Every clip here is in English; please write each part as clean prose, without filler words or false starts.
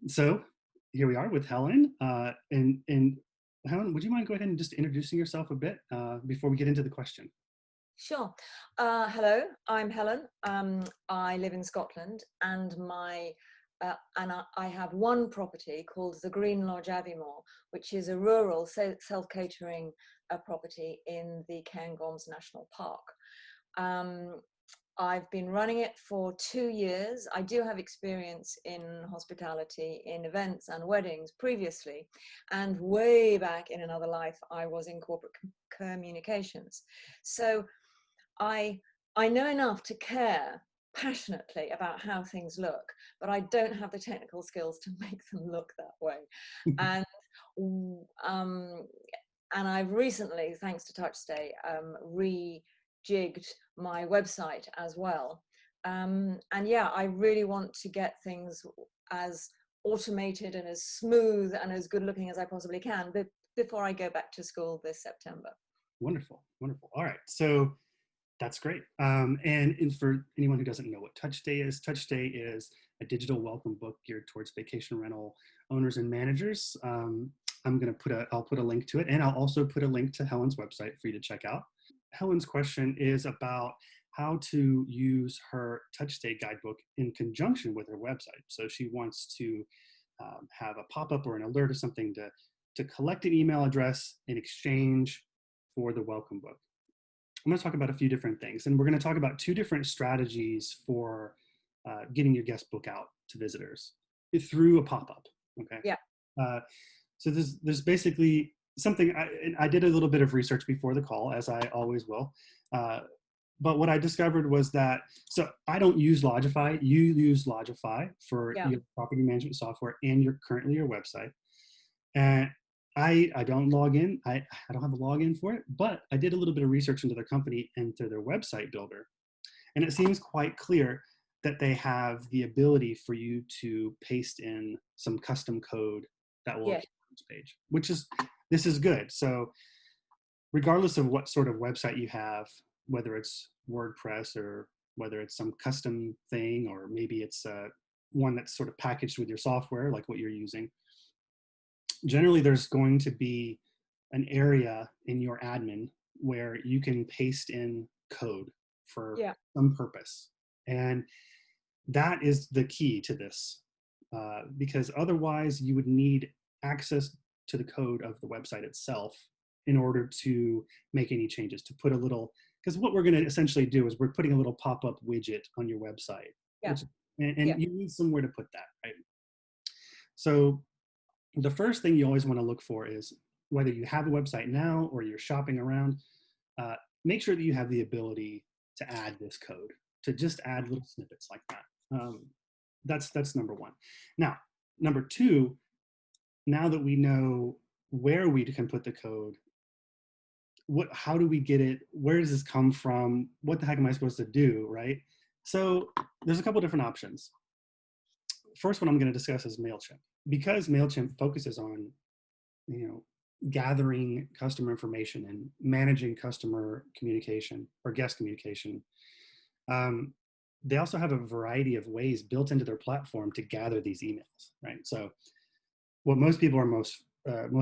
So here we are with Helen. And Helen, would you mind go ahead and just introducing yourself a bit before we get into the question? Sure. Hello, I'm Helen. I live in Scotland, and I have one property called the Green Lodge Aviemore, which is a rural self-catering property in the Cairngorms National Park. Um, I've been running it for 2 years. I do have experience in hospitality, in events and weddings previously, and way back in another life, I was in corporate communications. So I I know enough to care passionately about how things look, but I don't have the technical skills to make them look that way. And um, and I've recently, thanks to TouchStay, rejigged my website as well. And yeah, I really want to get things as automated and as smooth and as good looking as I possibly can before I go back to school this September. Wonderful, wonderful. All right, so that's great. And for anyone who doesn't know what Touch Day is a digital welcome book geared towards vacation rental owners and managers. I'll put a link to it, and I'll also put a link to Helen's website for you to check out. Helen's question is about how to use her Touch Day guidebook in conjunction with her website. So she wants to have a pop-up or an alert or something to collect an email address in exchange for the welcome book. I'm going to talk about a few different things, and we're going to talk about two different strategies for getting your guest book out to visitors through a pop-up. Okay. Yeah. Uh, so there's basically something I did a little bit of research before the call, as I always will. But what I discovered was that, so I don't use Logify. You use Logify for Yeah. your property management software and your website. And I don't log in. I don't have a login for it, but I did a little bit of research into their company and through their website builder. And it seems quite clear that they have the ability for you to paste in some custom code that will Yeah. appear on this page, this is good. So regardless of what sort of website you have, whether it's WordPress or whether it's some custom thing, or maybe it's one that's sort of packaged with your software, like what you're using, generally there's going to be an area in your admin where you can paste in code for Yeah. some purpose. And that is the key to this, because otherwise you would need access to the code of the website itself in order to make any changes, to put a little, because what we're going to essentially do is we're putting a little pop-up widget on your website, Yeah. which, and Yeah. you need somewhere to put that, right? So the first thing you always want to look for is, whether you have a website now or you're shopping around, uh, make sure that you have the ability to add this code, to just add little snippets like that. That's number one. Now, number two, now that we know where we can put the code, how do we get it? Where does this come from? What the heck am I supposed to do, right? So there's a couple different options. First one I'm going to discuss is MailChimp. Because MailChimp focuses on, gathering customer information and managing customer communication or guest communication, they also have a variety of ways built into their platform to gather these emails, right? So what most people are most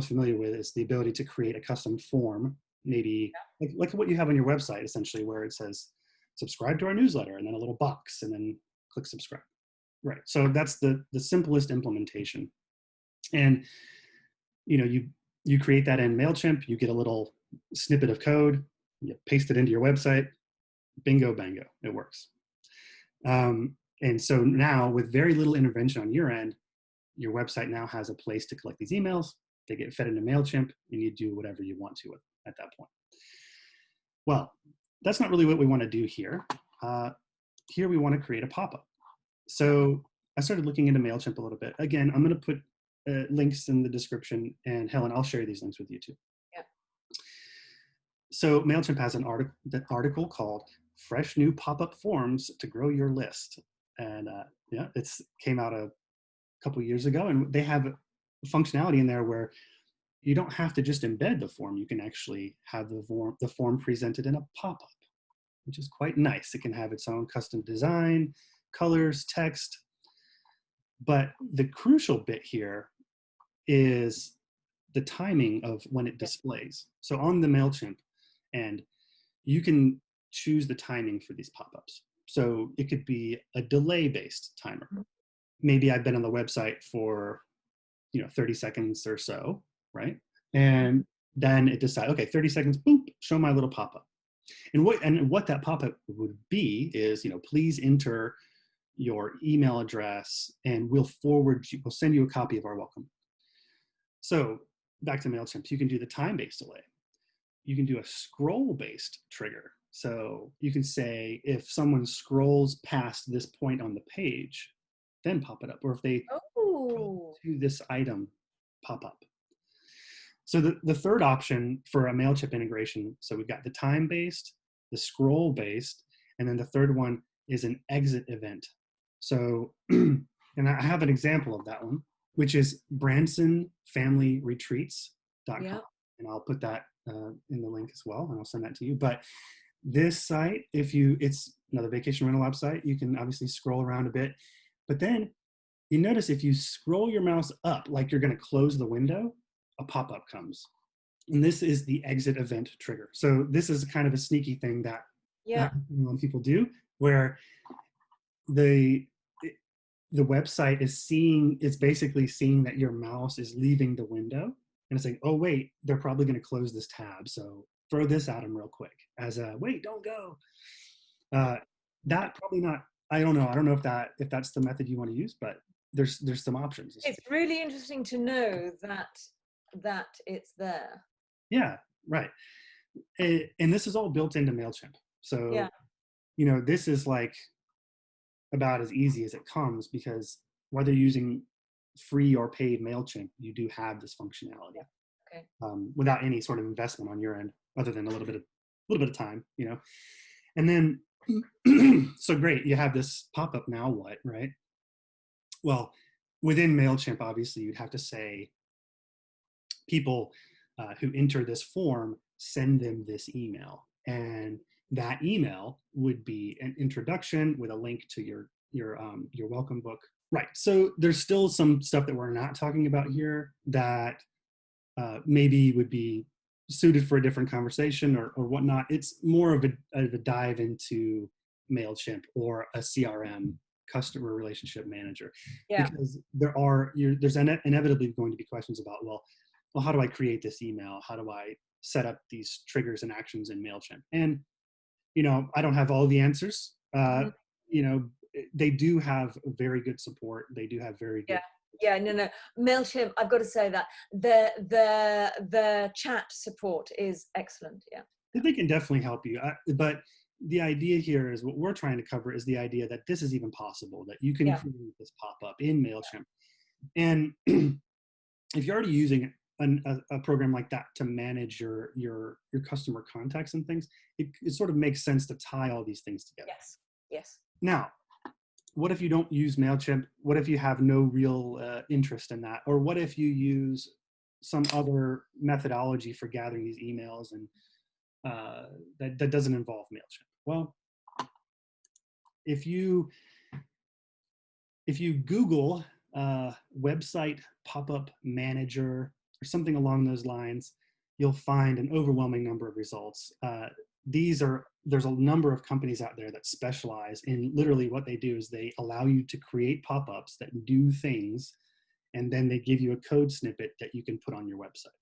familiar with is the ability to create a custom form, maybe like what you have on your website, essentially, where it says subscribe to our newsletter and then a little box and then click subscribe. Right. So that's the simplest implementation. And you create that in MailChimp, you get a little snippet of code, you paste it into your website, bingo bango, it works. And so now, with very little intervention on your end, your website now has a place to collect these emails. They get fed into MailChimp, and you do whatever you want to it at that point. Well, that's not really what we want to do here. Here we want to create a pop-up. So I started looking into MailChimp a little bit. Again, I'm going to put links in the description, and Helen, I'll share these links with you too. Yeah. So MailChimp has an article called Fresh New Pop-Up Forms to Grow Your List. And it's came out a couple years ago, and they have functionality in there where you don't have to just embed the form. You can actually have the form presented in a pop-up, which is quite nice. It can have its own custom design, colors, text. But the crucial bit here is the timing of when it Yeah. displays. So on the MailChimp, and you can choose the timing for these pop-ups. So it could be a delay-based timer. Mhm. Maybe I've been on the website for 30 seconds or so, right? Mhm. And then it decides, okay, 30 seconds, boop, show my little pop-up. And what that pop-up would be is, please enter your email address and we'll send you a copy of our welcome. So back to MailChimp, you can do the time-based delay. You can do a scroll-based trigger. So you can say if someone scrolls past this point on the page, then pop it up. Or if they go Oh, to this item, pop up. So the third option for a MailChimp integration, so we've got the time-based, the scroll-based, and then the third one is an exit event. So, and I have an example of that one, which is bransonfamilyretreats.com. yeah. And I'll put that in the link as well, and I'll send that to you. But this site, it's another vacation rental website. You can obviously scroll around a bit, but then you notice if you scroll your mouse up like you're going to close the window, a pop-up comes. And this is the exit event trigger. So this is kind of a sneaky thing that Yeah. people do, where the the website it's basically seeing that your mouse is leaving the window, and it's saying, oh wait, they're probably going to close this tab, so throw this at them real quick as a wait, don't go. uh, that probably not, I don't know if that's the method you want to use, but there's some options. It's really interesting to know that it's there. Yeah, right. And this is all built into MailChimp. Yeah. So, this is like about as easy as it comes, because whether you're using free or paid MailChimp, you do have this functionality, Yeah. Okay. without any sort of investment on your end, other than a little bit of time, And then, so great, you have this pop up. Now what, right? Well, within MailChimp, obviously, you'd have to say people who enter this form, send them this email, and that email would be an introduction with a link to your welcome book. Right. So there's still some stuff that we're not talking about here that maybe would be suited for a different conversation or whatnot. It's more of a dive into MailChimp or a CRM, customer relationship manager, Yeah. because there's inevitably going to be questions about, well, how do I create this email? How do I set up these triggers and actions in MailChimp? And, I don't have all the answers. Mhm. You know, they do have very good support. They do have very Yeah. good. Yeah. No, no. MailChimp, I've got to say that the chat support is excellent. Yeah. They can definitely help you. But the idea here is what we're trying to cover is the idea that this is even possible, that you can Yeah. create this pop-up in MailChimp. And if you're already using a program like that to manage your customer contacts and things, it sort of makes sense to tie all these things together. Yes. Yes. Now, what if you don't use MailChimp? What if you have no real interest in that? Or what if you use some other methodology for gathering these emails, and that doesn't involve MailChimp? Well, if you Google website pop-up manager or something along those lines, you'll find an overwhelming number of results. There's a number of companies out there that specialize in, literally what they do is they allow you to create pop-ups that do things, and then they give you a code snippet that you can put on your website.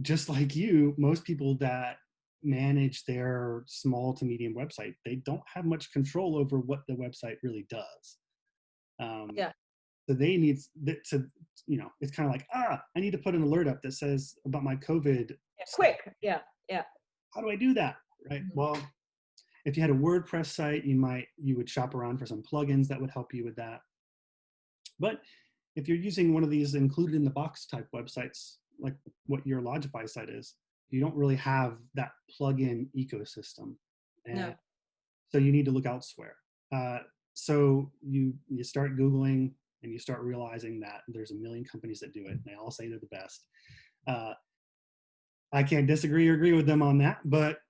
Just like most people that manage their small to medium website, they don't have much control over what the website really does. Um, Yeah. so they need to, it's kind of like, I need to put an alert up that says about my COVID Yeah. stuff. Quick. Yeah. Yeah. How do I do that? Right. Mhm. Well, if you had a WordPress site, you would shop around for some plugins that would help you with that. But if you're using one of these included in the box type websites, like what your Logify site is, you don't really have that plugin ecosystem. And No. so you need to look elsewhere. So you start Googling, and you start realizing that there's a million companies that do it, and they all say they're the best. Uh, I can't disagree or agree with them on that, but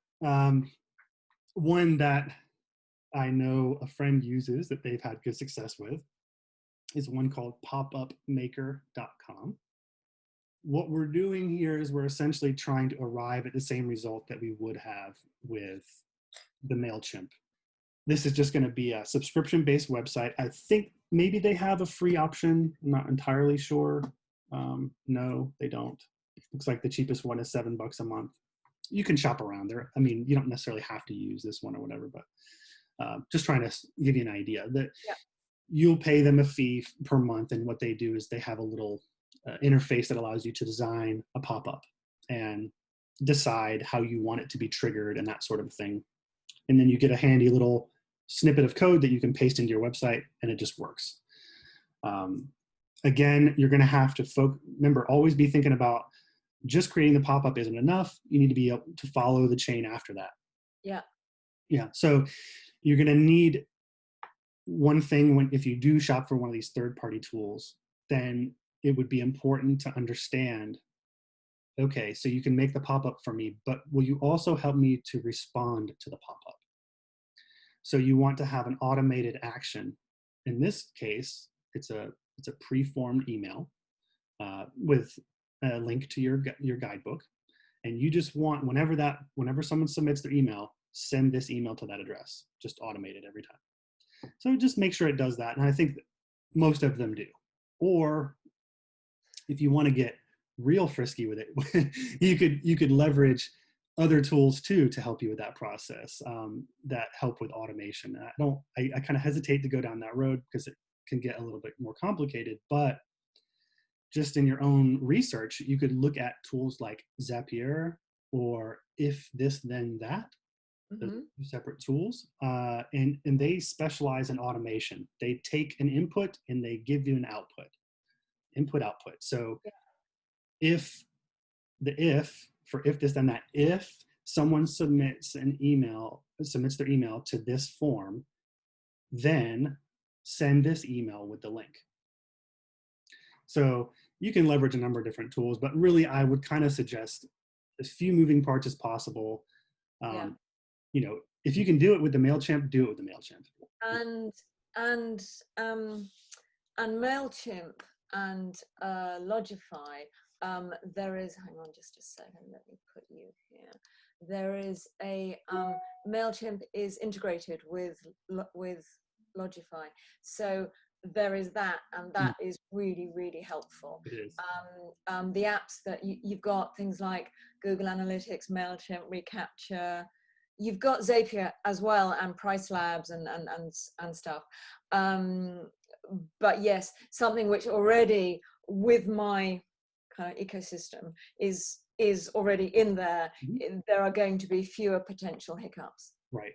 one that I know a friend uses that they've had good success with is one called popupmaker.com. What we're doing here is we're essentially trying to arrive at the same result that we would have with the MailChimp. This is just going to be a subscription-based website. I think maybe they have a free option. I'm not entirely sure. No, they don't. Looks like the cheapest one is $7 a month. You can shop around there. I mean, you don't necessarily have to use this one or whatever, but just trying to give you an idea that Yeah. you'll pay them a fee per month. And what they do is they have a little interface that allows you to design a pop-up and decide how you want it to be triggered and that sort of thing. And then you get a handy little snippet of code that you can paste into your website, and it just works. Again, you're going to have to remember, always be thinking about just creating the pop-up isn't enough. You need to be able to follow the chain after that. Yeah. Yeah. So you're going to need one thing if you do shop for one of these third-party tools, then it would be important to understand, okay, so you can make the pop-up for me, but will you also help me to respond to the pop-up? So you want to have an automated action. In this case, it's a pre-formed email with a link to your guidebook, and you just want whenever someone submits their email, send this email to that address, just automated every time. So just make sure it does that, and I think most of them do. Or if you want to get real frisky with it, you could leverage other tools too to help you with that process that help with automation. I kind of hesitate to go down that road because it can get a little bit more complicated, but just in your own research, you could look at tools like Zapier or If This Then That. Those Mm-hmm. are two separate tools, and they specialize in automation. They take an input and they give you an input output. So if for if this then that, if someone submits their email to this form, then send this email with the link. So you can leverage a number of different tools, but really I would kind of suggest as few moving parts as possible. Yeah. um, if you can do it with the MailChimp, do it with the MailChimp. And and um and MailChimp and Logify, there is, hang on just a second, let me put you here. There is a MailChimp is integrated with Logify. So there is that, and that is really, really helpful. It is. The apps that you've got, things like Google Analytics, MailChimp, Recapture, you've got Zapier as well, and Price Labs and stuff. But yes, something which already with my kind of ecosystem is already in there. Mhm. There are going to be fewer potential hiccups. Right.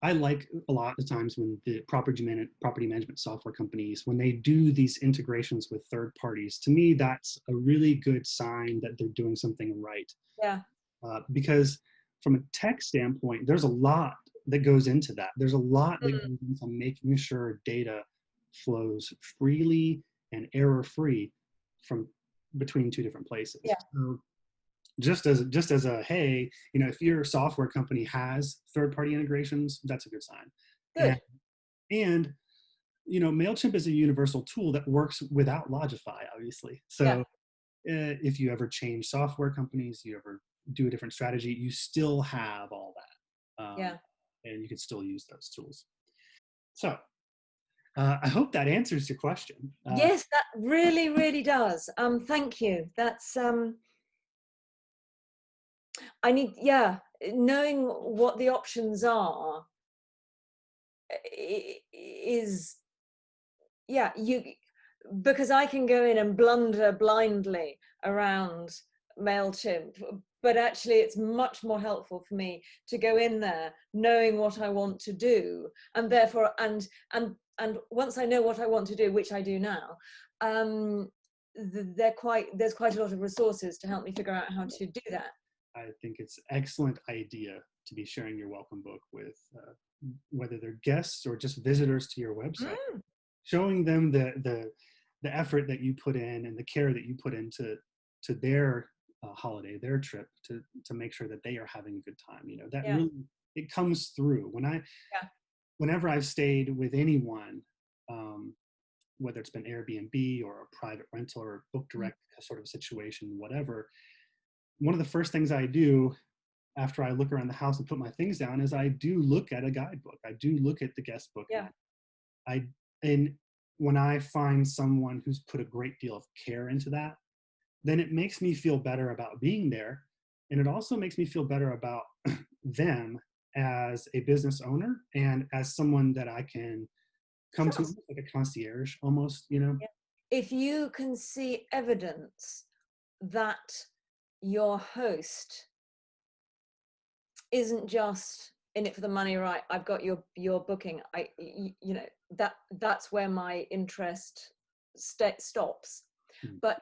I like a lot of times when the property management software companies, when they do these integrations with third parties, to me, that's a really good sign that they're doing something right. Yeah. Because from a tech standpoint, there's a lot that goes into that. There's a lot that Mm, goes into making sure data flows freely and error-free from between two different places. yeah. So just as a hey, if your software company has third-party integrations, that's a good sign. Good. And and MailChimp is a universal tool that works without Logify, obviously. Yeah. So if you ever change software companies, you ever do a different strategy, you still have all that, Yeah. and you can still use those tools. So I hope that answers your question. Yes, that really, really does. Thank you. That's I need, yeah, knowing what the options are is, yeah, because I can go in and blunder blindly around MailChimp, but actually it's much more helpful for me to go in there knowing what I want to do, and therefore and once I know what I want to do, which I do now, there's quite a lot of resources to help me figure out how to do that. I think it's an excellent idea to be sharing your welcome book with whether they're guests or just visitors to your website, Mm, showing them the effort that you put in and the care that you put into their holiday, their trip, to make sure that they are having a good time. That yeah, really, it comes through yeah, whenever I've stayed with anyone. whether it's been Airbnb or a private rental or book direct sort of situation, whatever, one of the first things I do after I look around the house and put my things down is I do look at a guidebook. I do look at the guest book. Yeah. And when I find someone who's put a great deal of care into that, then it makes me feel better about being there. And it also makes me feel better about them as a business owner and as someone that I can come to, Trust. like a concierge almost, you know? Yeah. If you can see evidence that your host isn't just in it for the money, right? I've got your booking. You know, that's where my interest stops. Mhm. But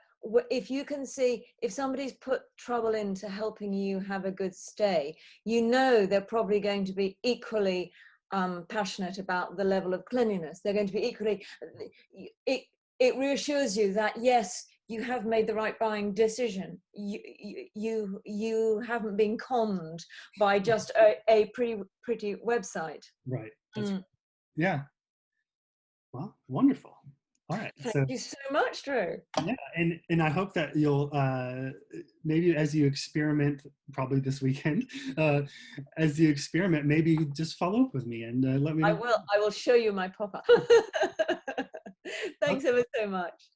if you can see, if somebody's put trouble into helping you have a good stay, you know they're probably going to be equally passionate about the level of cleanliness. They're going to be equally. It reassures you that yes, you have made the right buying decision. You haven't been conned by just a pretty website. Right. Yeah. Well, wonderful. All right. Thank So you so much, Drew. yeah, and I hope that you'll maybe as you experiment, probably this weekend, as you experiment, maybe just follow up with me and let me know. I will show you my pop-up. Okay. Thanks ever so much.